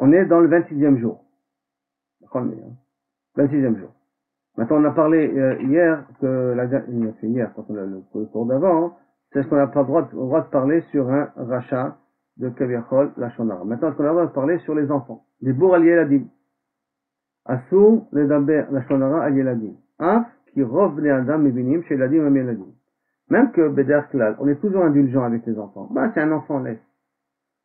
On est dans le 26e jour. 26e jour. Maintenant, on a parlé hier, quand on a le cours d'avant, c'est ce qu'on n'a pas le droit de parler sur un rachat de Kaviachol, la Shonara. Maintenant, est-ce qu'on a le droit de parler sur les enfants? Les bourgs al yeladim. Assour, les daber, la Shonara al yeladim. Af, qui rov bnei adam mevinim, chez yeladim am yeladim. Même que, Beder Klal, on est toujours indulgent avec les enfants. C'est un enfant laisse.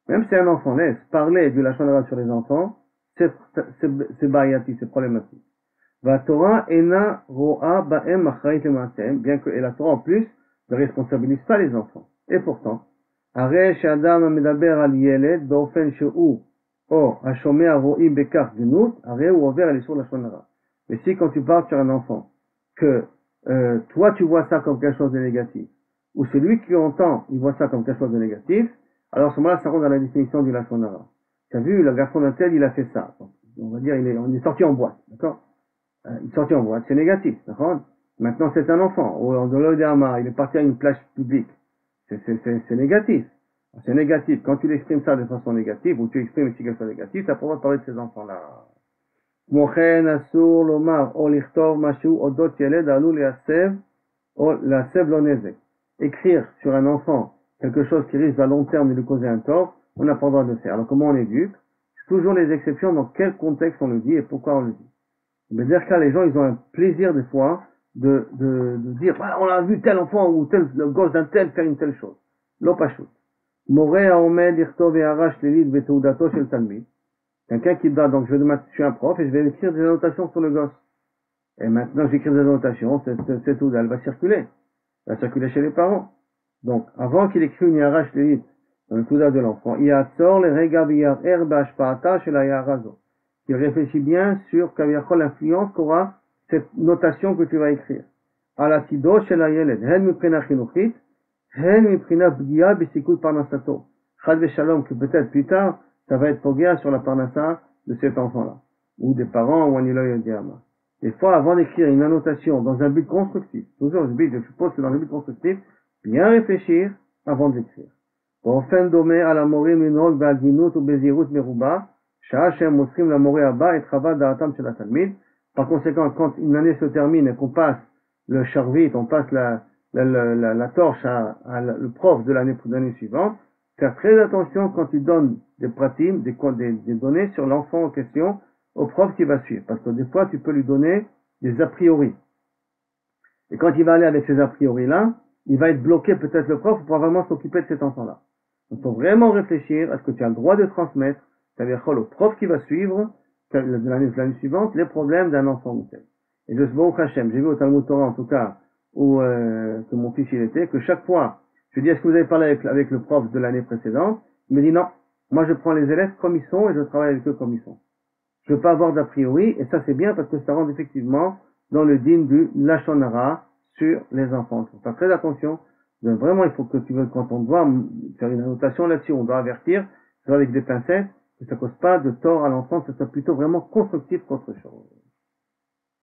Même si un enfant laisse parler du la Shonara sur les enfants, c'est bayati, c'est problématique. Va Torah ena roa ba'em achrait lemaasem, bien que et la Torah en plus ne responsabilise pas les enfants. Et pourtant, areh she'adam medaber al yeled beofen she'u o hashomea ro'im bekach gnut, areh ou over el sur la shonara. Mais si quand tu parles sur un enfant que toi tu vois ça comme quelque chose de négatif, ou celui qui entend il voit ça comme quelque chose de négatif, alors à ce moment-là ça rentre dans la définition du la shonara. Tu as vu, le garçon d'un tel il a fait ça. Donc, on va dire on est sorti en boîte, d'accord? Il est sorti en boîte, c'est négatif, d'accord? Maintenant, c'est un enfant, ou en dehors d'Ama, il est parti à une plage publique. C'est négatif. C'est négatif. Quand tu l'exprimes ça de façon négative, ou tu exprimes aussi quelque chose de négatif, tu as pas le droit de parler de ces enfants-là. Mochen, Asur, Lomar, O Lichtov, Mashu, Odot, Yeled, Alou, Leasev, O Leasev, Lonezek. Écrire sur un enfant quelque chose qui risque à long terme de lui causer un tort, on n'a pas le droit de le faire. Alors, comment on éduque? C'est toujours les exceptions dans quel contexte on le dit et pourquoi on le dit. Mais dire que là, les gens, ils ont un plaisir des fois de dire, on a vu tel enfant ou tel, le gosse d'un tel faire une telle chose. L'opachut. Moré haomed irtov et arash l'élite betoudato chez le talmid. Quelqu'un qui doit, donc je suis un prof et je vais écrire des annotations sur le gosse. Et maintenant, j'écris des annotations, cette ouda, elle va circuler. Elle va circuler chez les parents. Donc, avant qu'il écrive une arash l'élite dans le touda de l'enfant, il y a tsor les regabiyar erba ashpaata chez la yarazo. Il réfléchit bien sur l'influence qu'aura cette notation que tu vas écrire. Alatido shel hayeled, hen miprina chinuchit, hen miprina b'gia b'sikut parnasato. Chad v'shalom, que peut-être plus tard, ça va être pogia sur la parnasa de cet enfant-là. Ou des parents, ou un iloy diama. Des fois, avant d'écrire une annotation dans un but constructif, toujours le but, je suppose que dans le but constructif, bien réfléchir avant d'écrire. Ofen domé à la morim l'inol b'adinut ou bezirut meruba, par conséquent, quand une année se termine et qu'on passe le charvit, on passe la torche à le prof de l'année suivante, faire très attention quand tu donnes des pratiques, des données sur l'enfant en question au prof qui va suivre. Parce que des fois, tu peux lui donner des a priori. Et quand il va aller avec ces a priori-là, il va être bloqué, peut-être le prof, pour vraiment s'occuper de cet enfant-là. Donc, il faut vraiment réfléchir à ce que tu as le droit de transmettre, c'est-à-dire au prof qui va suivre de l'année suivante les problèmes d'un enfant ou tel. Et je sais, Hachem, j'ai vu au Talmud Torah en tout cas où que mon fils il était, que chaque fois, je dis est-ce que vous avez parlé avec le prof de l'année précédente? Il me dit non, moi je prends les élèves comme ils sont et je travaille avec eux comme ils sont. Je veux pas avoir d'a priori et ça c'est bien parce que ça rentre effectivement dans le din du Lashon Hara sur les enfants. Il faut faire très attention. Vraiment, il faut que quand on doit faire une annotation là-dessus, on doit avertir, avec des pincettes, que ça cause pas de tort à l'enfant, que ce soit plutôt vraiment constructif qu'autre chose.